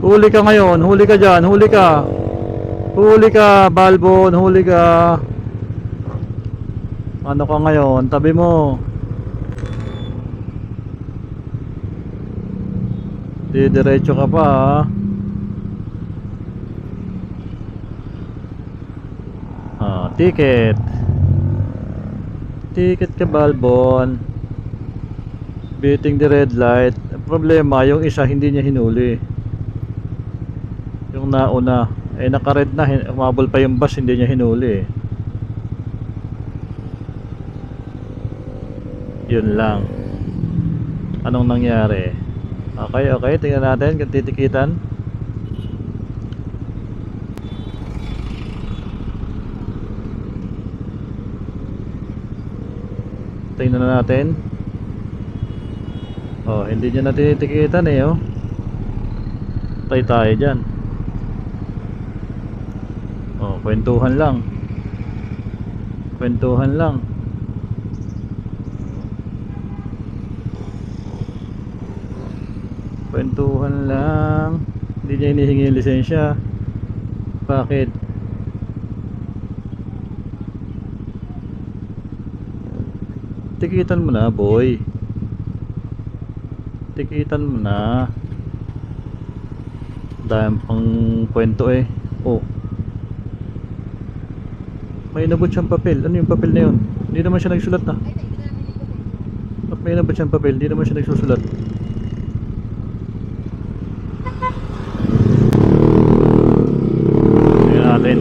Huli ka ngayon, huli ka dyan, huli ka. Huli ka, Balbon, huli ka. Ano ka ngayon, tabi mo. Diretso ka pa ticket. Ticket ka, Balbon. Beating the red light. Problema, yung isa hindi niya hinuli. Yung nauna naka-red na, umabol pa yung bus, hindi niya hinuli. Yun lang. Anong nangyari? Okay, tingnan natin kung titikitan. Tingnan na natin. Hindi niya natitikitan Tay tayo dyan. Kwentuhan lang. Kwentuhan lang. Kwentuhan lang. Hindi niya hinihingi yung lisensya. Bakit? Tikitan mo na, boy. Tikitan mo na. Dahil pang kwento may inabot siyang papel. Ano yung papel na yun? Hindi naman siya nagsulat na. Ba't may inabot siyang papel? Hindi naman siya nagsusulat. Tingnan natin.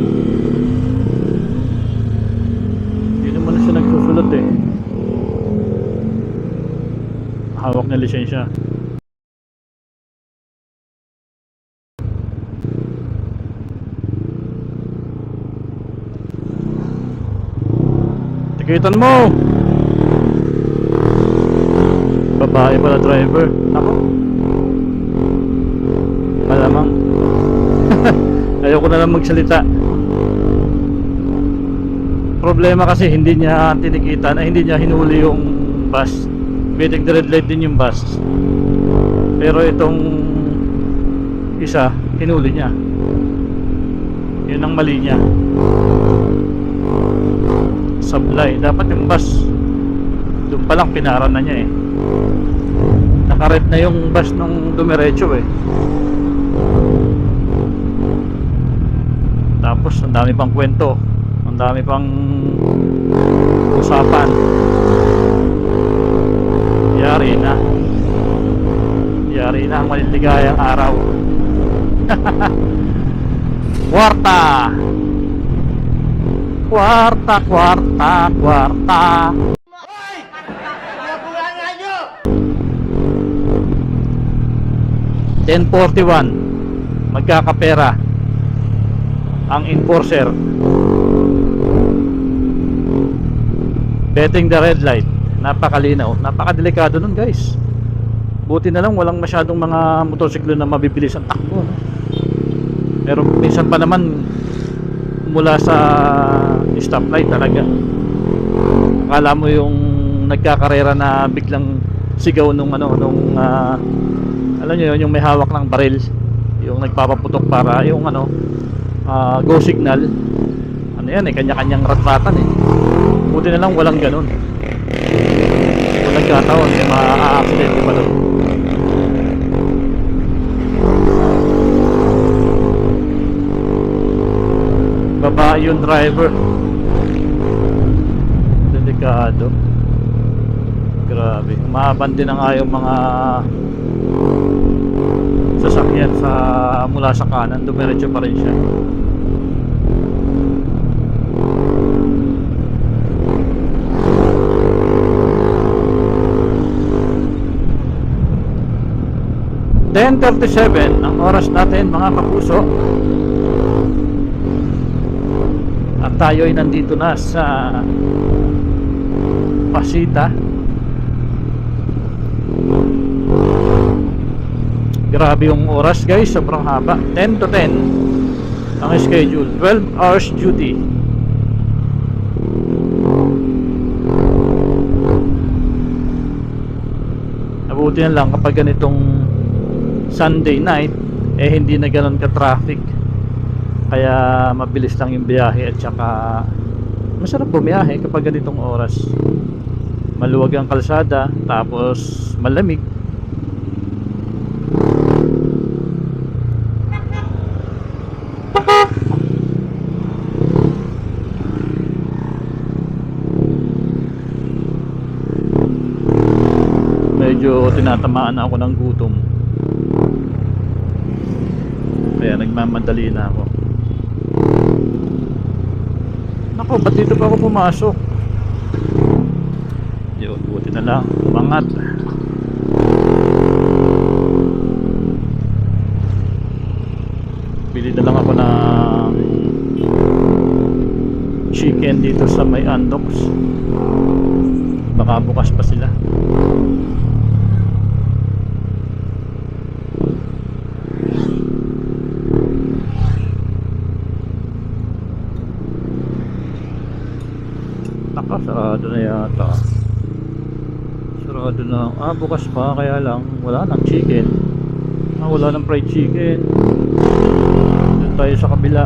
Hindi naman siya nagsusulat hawak na lisensya. Tikitan mo! Babae pala driver. Ako? Malamang. Ayoko na lang magsalita. Problema kasi hindi niya tinikitan, hindi niya hinuli yung bus. Beating the red light din yung bus. Pero itong isa, hinuli niya. Yun ang mali niya. Sablay. Dapat yung bus doon palang pinara na niya naka-red na yung bus nung dumiretso tapos ang dami pang kwento, ang dami pang usapan. Yari na ang maliligayang araw. Kwarta. Hoy! Nakulangan nyo! 10:41 magkakapera ang enforcer. Betting the red light. Napakalinaw, napakadelikado nun, guys. Buti na lang walang masyadong mga motorsiklo na mabibilis ang takbo, pero minsan pa naman mula sa stoplight talaga akala mo yung nagkakarera na biglang sigaw nung alam nyo yun, yung may hawak ng baril, yung nagpapaputok para yung go signal. Kanya-kanyang ratratan buti na lang walang ganun. Kung nagkataon ma-accident pa doon. Babae yung driver. Delikado. Grabe. Mahaban din ang yung mga sasakyan mula sa kanan. Dumiretso pa rin siya. (10:37) ang oras natin, mga kapuso. At tayo ay nandito na sa Pasita. Grabe yung oras, guys, sobrang haba. 10 to 10 ang schedule, 12 hours duty. Nabuti na lang kapag ganitong Sunday night, eh hindi na ganoon ka traffic, kaya mabilis lang yung biyahe at saka masarap bumiyahe kapag ganitong oras. Maluwag ang kalsada, tapos malamig. Medyo tinatamaan na ako ng gutom, kaya nagmamadali na ako. Nako, ba't dito pa ako pumasok? Yun, buti na lang umangat. Bili na lang ako ng chicken dito sa may Andox, baka bukas pa sila. Naka, sarado na yata. Sarado na. Bukas pa, kaya lang wala nang chicken. Wala nang fried chicken. Doon tayo sa kabila.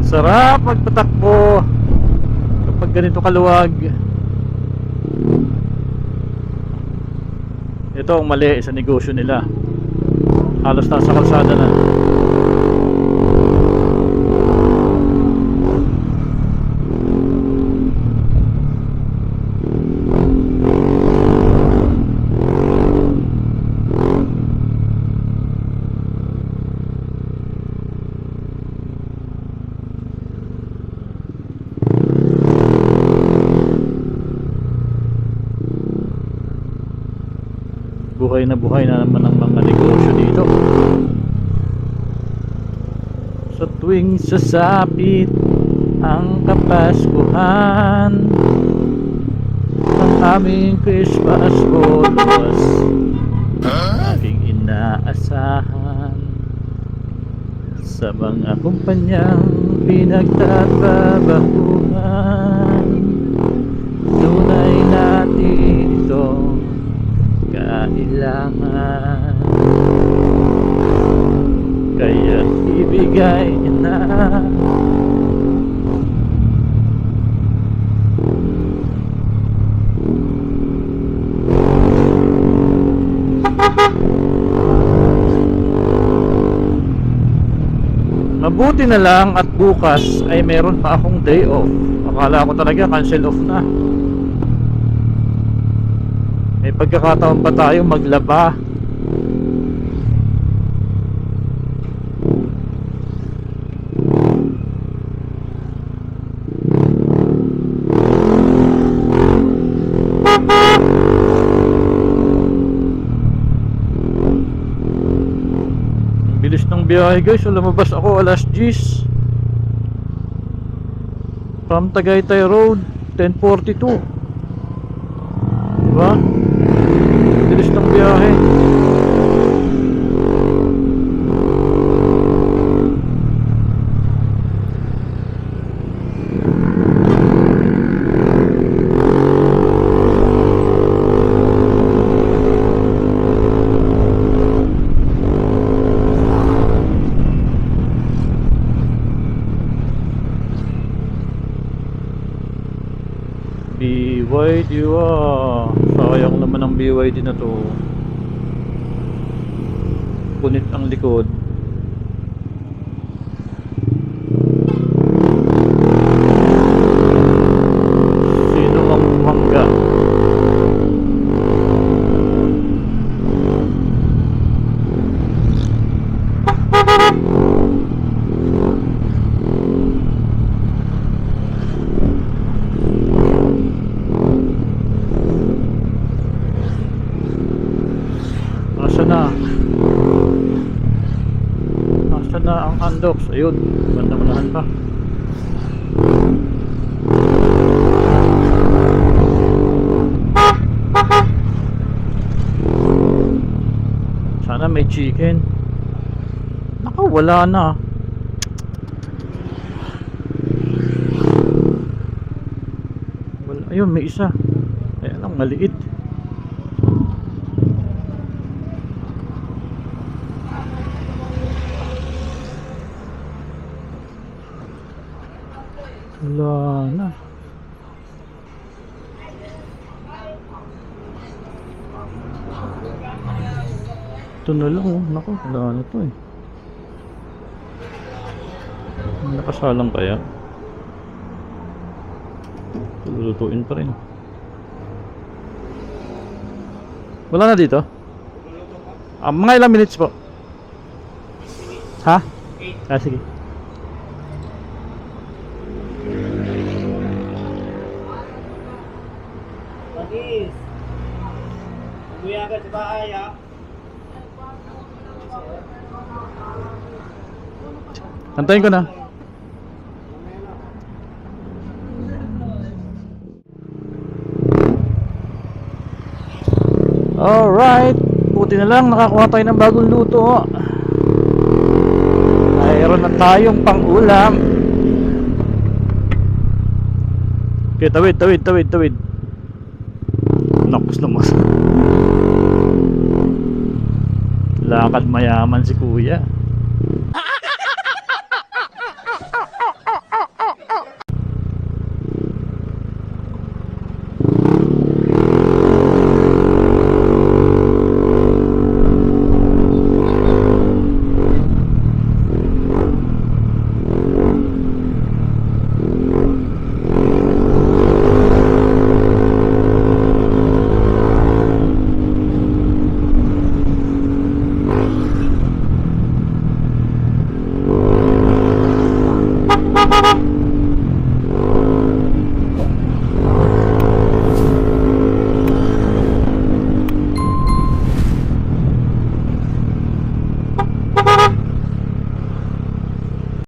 Sarap magpatakbo kapag ganito kaluwag. Ito ang mali sa negosyo nila, halos nasa kalsada na. Buhay na naman ang mga negosyo dito. Sa tuwing sasapit ang Kapaskuhan, ang aming Christmas bonus aking inaasahan. Sa mga kumpanyang pinagtatrabahuhan, tunay natin itong kailangan, kaya ibigay na. Mabuti na lang at bukas ay meron pa akong day off. Akala ko talaga cancel off na. May pagkakataon pa tayo maglaba. Ang bilis ng biyahe guys. Lumabas ako alas 10. From Tagaytay Road, 10:42. Diba? Bilis ng biyahe. BYD, sayang naman ang BYD na to. Punit ang likod. Sino ang mangga? Nasaan na ang Andox? Ayun, banda-bandahan pa. Sana may chicken. Naka, wala na. Wala. Ayun, may isa. Ayan lang, maliit. Wala na. Ito na lang, oh. Naku, wala na to eh. Nakasalang kaya? Lulutuin pa rin. Wala na dito? Mga ilang minutes po? Ha? Ah, sige. Patis. Umuwi agad sa bahay, ha? Antayin ko na. Alright, buti na lang nakakuha tayo ng bagong luto. Mayroon na tayong pang-ulam. Okay, tawid. Nakus naman. Lakad mayaman si kuya.